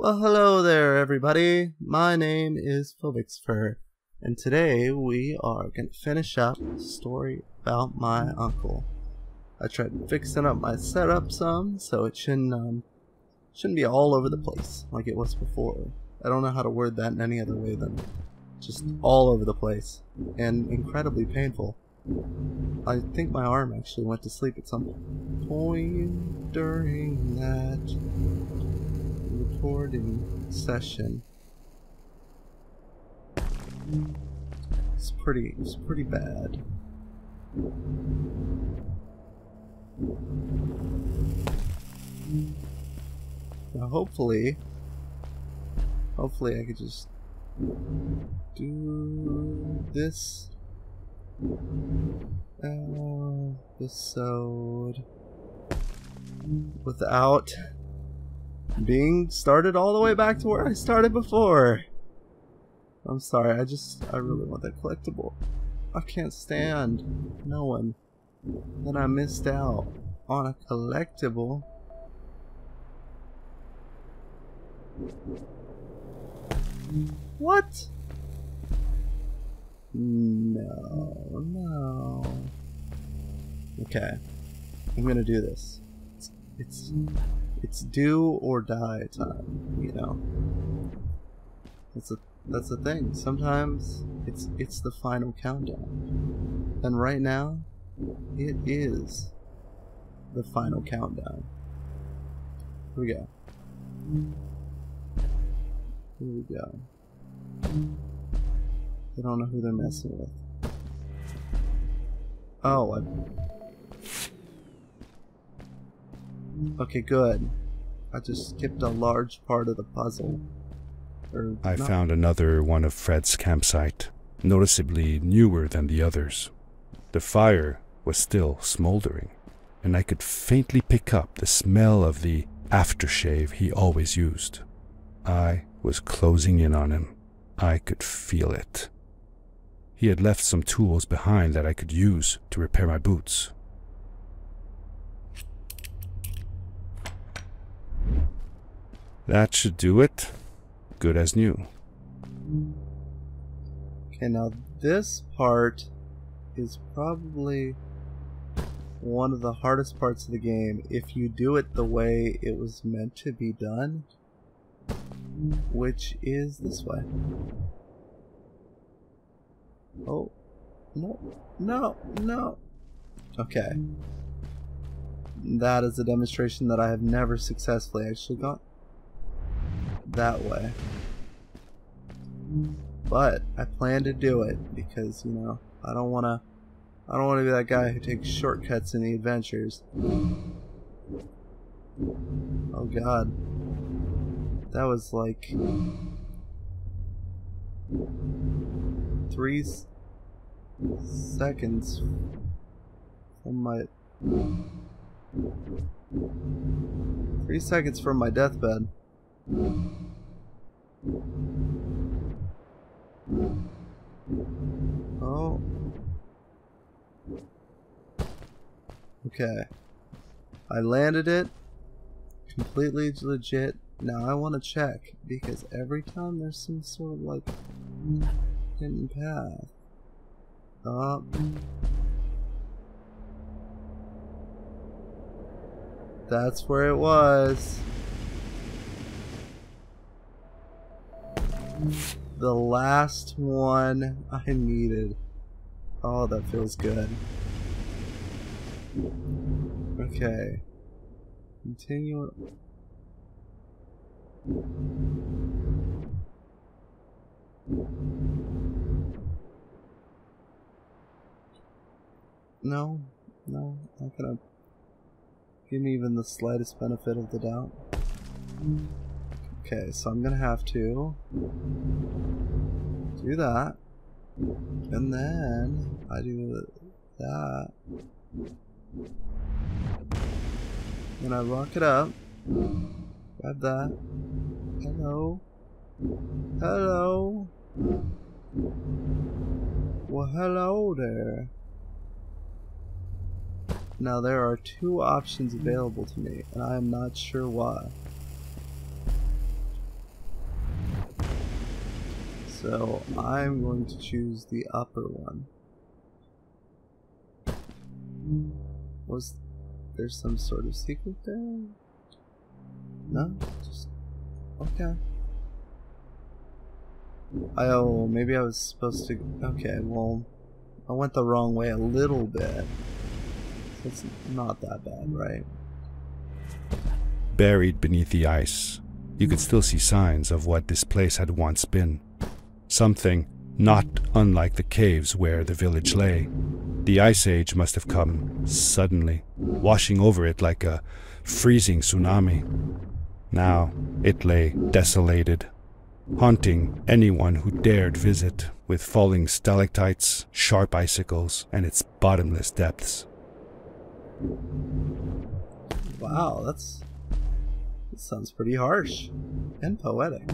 Well, hello there, everybody. My name is Felvix, and today we are going to finish up a story about my uncle. I tried fixing up my setup some, so it shouldn't be all over the place like it was before. I don't know how to word that in any other way than just all over the place and incredibly painful. I think my arm actually went to sleep at some point during that recording session. It's pretty bad. Now hopefully I could just do this episode without being started all the way back to where I started before. I'm sorry, I really want that collectible. I can't stand knowing that I missed out on a collectible. What? No. Okay, I'm gonna do this. It's do or die time, you know. That's the thing. Sometimes it's the final countdown, and right now, it is the final countdown. Here we go. Here we go. I don't know who they're messing with. Oh, okay, good. I just skipped a large part of the puzzle. I found another one of Fred's campsite, noticeably newer than the others. The fire was still smoldering, and I could faintly pick up the smell of the aftershave he always used. I was closing in on him. I could feel it. He had left some tools behind that I could use to repair my boots. That should do it. Good as new. Okay, now this part is probably one of the hardest parts of the game if you do it the way it was meant to be done, which is this way. Oh, no. Okay. That is a demonstration that I have never successfully actually got that way. But I plan to do it because, you know, I don't want to be that guy who takes shortcuts in the adventures. Oh god. That was like 3 seconds from my 3 seconds from my deathbed. Oh. Okay. I landed it. Completely legit. Now I want to check, because every time there's some sort of like hidden path. That's where it was. The last one I needed. Oh, that feels good. Okay. Continue. No, not gonna give me even the slightest benefit of the doubt. Okay, so I'm gonna have to do that, and then I do that, and I lock it up, grab that. Hello. Well, hello there. Now there are 2 options available to me, and I am not sure why. So I'm going to choose the upper one. Was there some sort of secret there? No? Just... okay. Oh, maybe I was supposed to... okay, well, I went the wrong way a little bit. So it's not that bad, right? Buried beneath the ice, you could still see signs of what this place had once been. Something not unlike the caves where the village lay. The ice age must have come suddenly, washing over it like a freezing tsunami. Now it lay desolated, haunting anyone who dared visit, with falling stalactites, sharp icicles, and its bottomless depths. Wow, that sounds pretty harsh and poetic.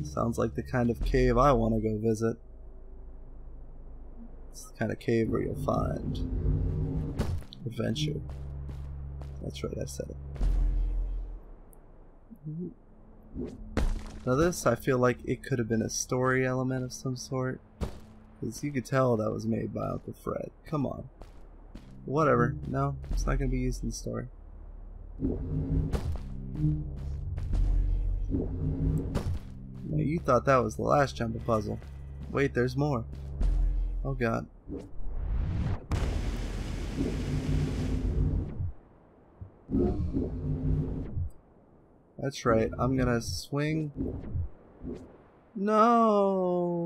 Sounds like the kind of cave I want to go visit. It's the kind of cave where you'll find adventure. That's right, I said it. Now this, I feel like it could have been a story element of some sort. Because you could tell that was made by Uncle Fred. Come on. Whatever. No, it's not going to be used in the story. Now you thought that was the last jumper puzzle. Wait, there's more. Oh god. That's right, I'm gonna swing. No.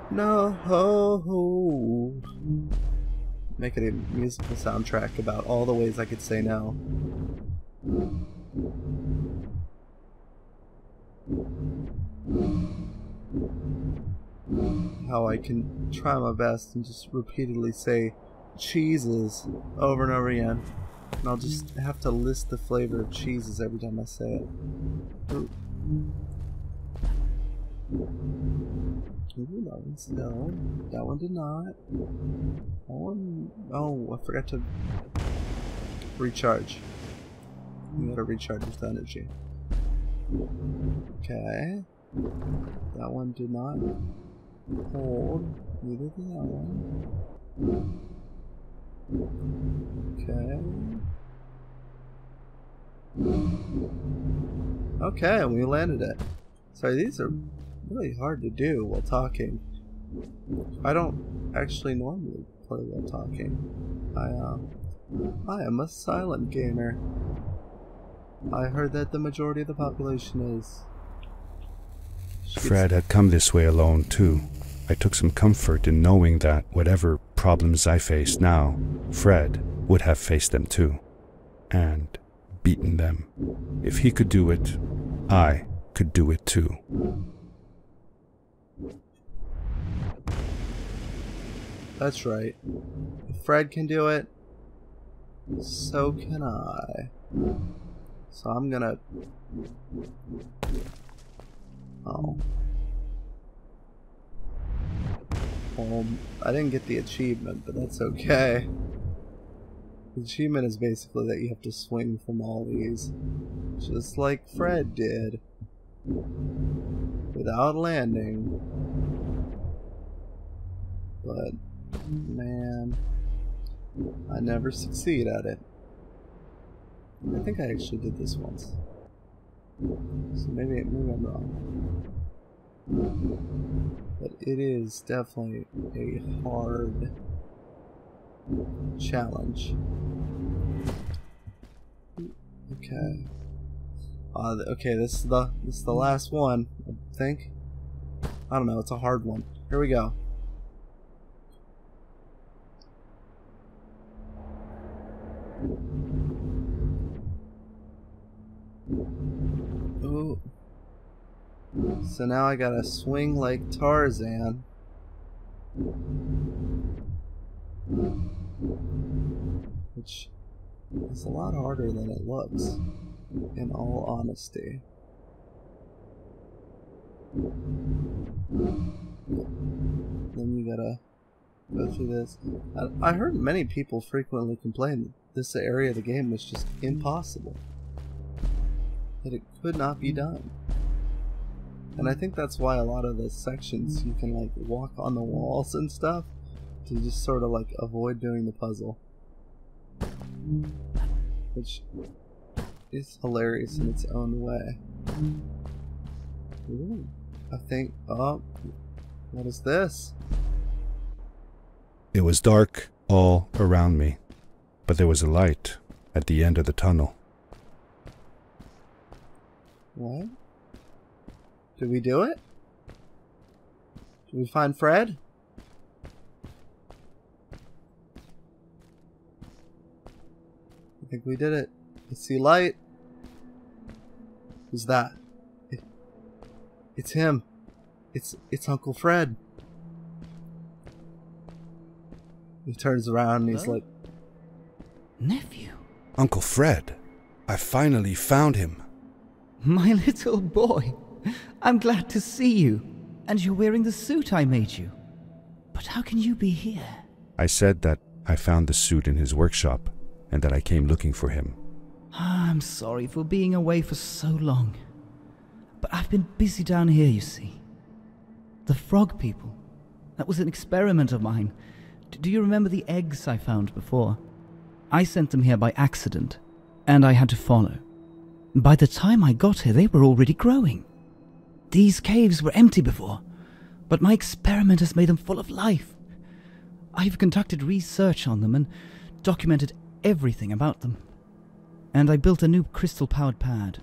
No. Make it a musical soundtrack about all the ways I could say no. How I can try my best and just repeatedly say cheeses over and over again. And I'll just have to list the flavor of cheeses every time I say it. Ooh. Ooh, that one's done. That one did not. That one... oh, I forgot to recharge. You gotta recharge with energy. Okay. That one did not hold. Neither did that one. Okay. Okay, we landed it. Sorry, these are really hard to do while talking. I don't actually normally play while talking. I am a silent gamer. I heard that the majority of the population is. Fred had come this way alone too. I took some comfort in knowing that whatever problems I faced now, Fred would have faced them too. And beaten them. If he could do it, I could do it too. That's right. If Fred can do it, so can I. So I'm gonna... oh. Well, I didn't get the achievement, but that's okay. The achievement is basically that you have to swing from all these. Just like Fred did. Without landing. But, man, I never succeed at it. I think I actually did this once. So maybe I'm wrong. But it is definitely a hard challenge. Okay. Okay, this is the last one, I think. I don't know, it's a hard one. Here we go. Ooh. So now I gotta swing like Tarzan. Which is a lot harder than it looks, in all honesty. Then you gotta go through this. I heard many people frequently complain that this area of the game was just impossible. that it could not be done. And I think that's why a lot of the sections you can like walk on the walls and stuff to just sort of like avoid doing the puzzle. Which is hilarious in its own way. Ooh, I think, oh, what is this? It was dark all around me, but there was a light at the end of the tunnel. What? Did we do it? Did we find Fred? I think we did it. I see light. Who's that? It's him. It's Uncle Fred. He turns around and he's like, Nephew. Uncle Fred, I finally found him. My little boy. I'm glad to see you. And you're wearing the suit I made you. But how can you be here? I said that I found the suit in his workshop and that I came looking for him. I'm sorry for being away for so long. But I've been busy down here, you see. The frog people. That was an experiment of mine. Do you remember the eggs I found before? I sent them here by accident, and I had to follow. By the time I got here, they were already growing. These caves were empty before, but my experiment has made them full of life. I've conducted research on them and documented everything about them. And I built a new crystal-powered pad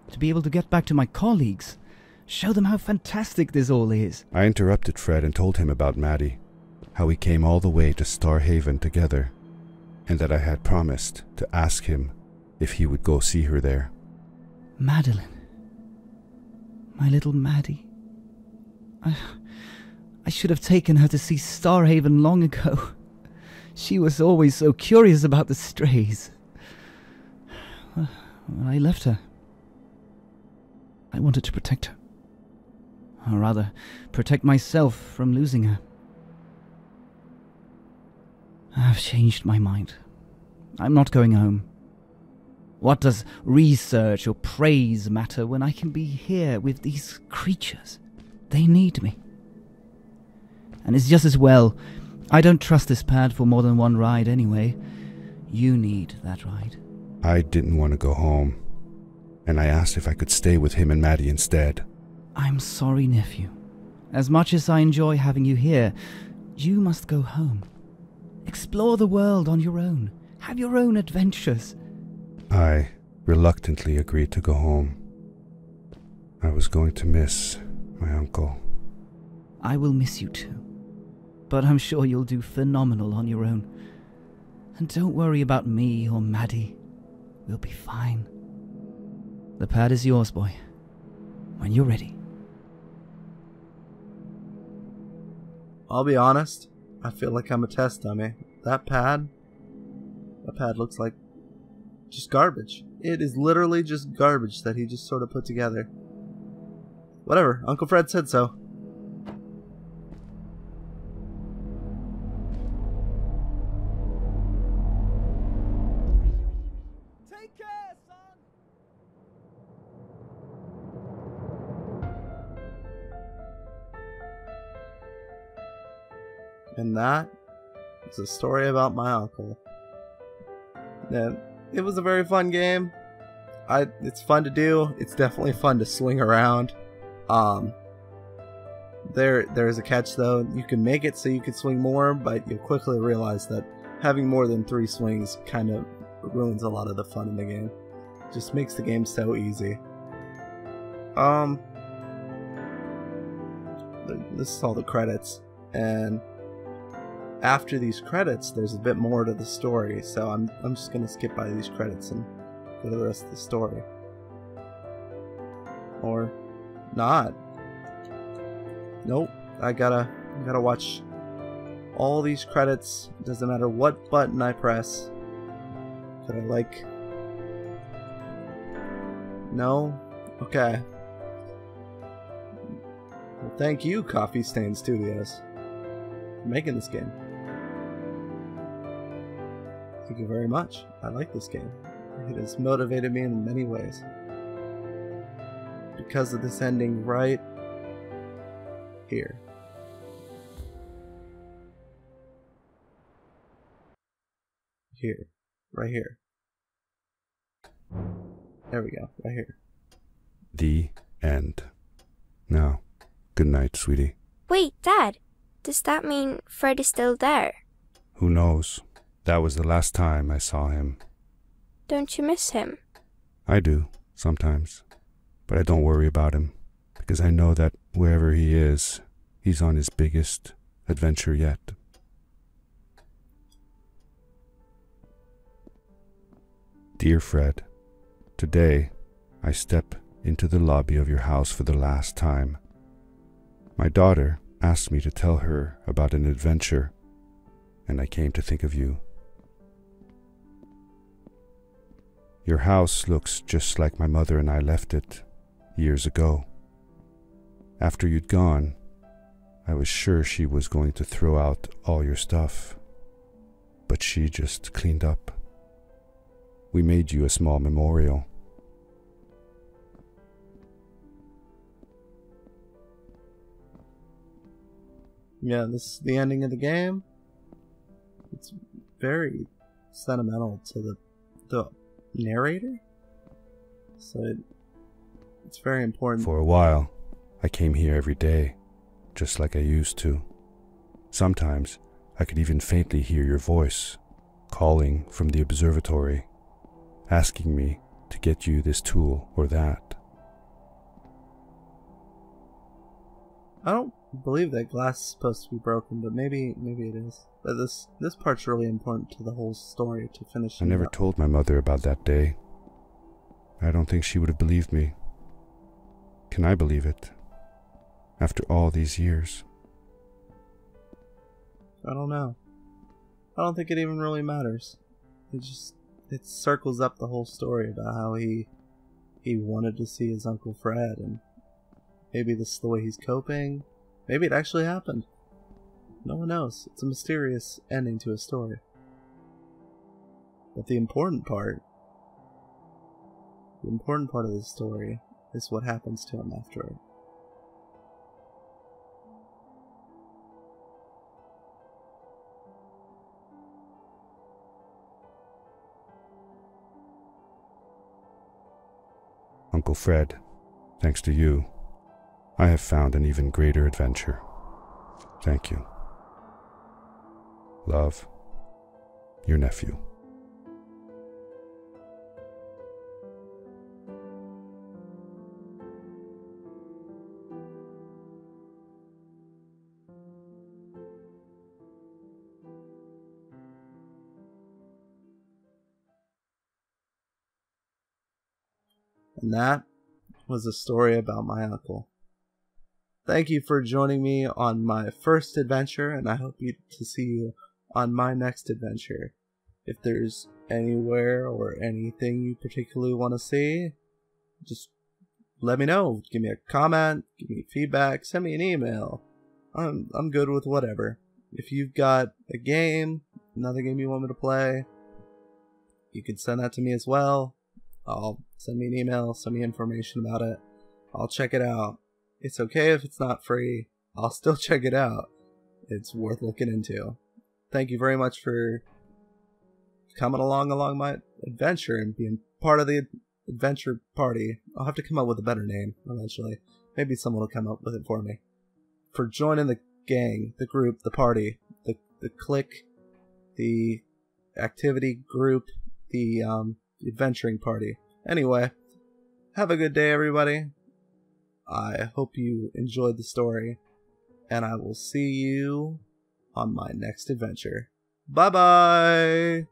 to be able to get back to my colleagues, show them how fantastic this all is. I interrupted Fred and told him about Maddie, how we came all the way to Starhaven together, and that I had promised to ask him if he would go see her there. Madeline. My little Maddie. I should have taken her to see Starhaven long ago. She was always so curious about the strays. Well, I left her. I wanted to protect her. Or rather, protect myself from losing her. I've changed my mind. I'm not going home. What does research or praise matter when I can be here with these creatures? They need me. And it's just as well. I don't trust this pad for more than one ride anyway. You need that ride. I didn't want to go home, and I asked if I could stay with him and Maddie instead. I'm sorry, nephew. As much as I enjoy having you here, you must go home. Explore the world on your own. Have your own adventures. I reluctantly agreed to go home. I was going to miss my uncle. I will miss you too. But I'm sure you'll do phenomenal on your own. And don't worry about me or Maddie. We'll be fine. The pad is yours, boy. When you're ready. I'll be honest, I feel like I'm a test dummy. That pad looks like just garbage. It is literally just garbage that he just sort of put together. Whatever, Uncle Fred said so. Take care, son! And that is a story about my uncle. And it was a very fun game. It's fun to do. It's definitely fun to swing around. There's a catch though. You can make it so you can swing more, but you'll quickly realize that having more than 3 swings kind of ruins a lot of the fun in the game. Just makes the game so easy. This is all the credits, and after these credits, there's a bit more to the story, so I'm just gonna skip by these credits and go to the rest of the story. Or not. Nope. I gotta watch all these credits. It doesn't matter what button I press. Could I like? No? Okay. Well, thank you, Coffee Stain Studios, for making this game. Thank you very much. I like this game. It has motivated me in many ways. because of this ending right here. Here. Right here. There we go. Right here. The end. Now, good night, sweetie. Wait, Dad. Does that mean Fred is still there? Who knows? That was the last time I saw him. Don't you miss him? I do, sometimes. But I don't worry about him, because I know that wherever he is, he's on his biggest adventure yet. Dear Fred, today I step into the lobby of your house for the last time. My daughter asked me to tell her about an adventure, and I came to think of you. Your house looks just like my mother and I left it years ago. After you'd gone, I was sure she was going to throw out all your stuff, but she just cleaned up. We made you a small memorial. Yeah, this is the ending of the game. It's very sentimental to the narrator, so it's very important. For a while, I came here every day, just like I used to. Sometimes I could even faintly hear your voice, calling from the observatory, asking me to get you this tool or that. I don't believe that glass is supposed to be broken, but maybe it is. But this part's really important to the whole story to finish. I never told my mother about that day. I don't think she would have believed me. Can I believe it? After all these years? I don't know. I don't think it even really matters. It circles up the whole story about how he wanted to see his Uncle Fred, and maybe this is the way he's coping. Maybe it actually happened. No one knows. It's a mysterious ending to a story. But the important part of this story is what happens to him afterward. Uncle Fred, thanks to you, I have found an even greater adventure. Thank you. Love, your nephew. And that was a story about my uncle. Thank you for joining me on my first adventure, and I hope to see you on my next adventure. If there's anywhere or anything you particularly want to see, just let me know. Give me a comment, give me feedback, send me an email. I'm good with whatever. If you've got a game, another game you want me to play, you can send that to me as well. Send me an email, send me information about it. I'll check it out. It's okay if it's not free. I'll still check it out. It's worth looking into. Thank you very much for coming along my adventure and being part of the adventure party. I'll have to come up with a better name eventually. Maybe someone will come up with it for me. For joining the gang, the group, the party, the clique, the activity group, the adventuring party. Anyway, have a good day, everybody. I hope you enjoyed the story, and I will see you on my next adventure. Bye-bye!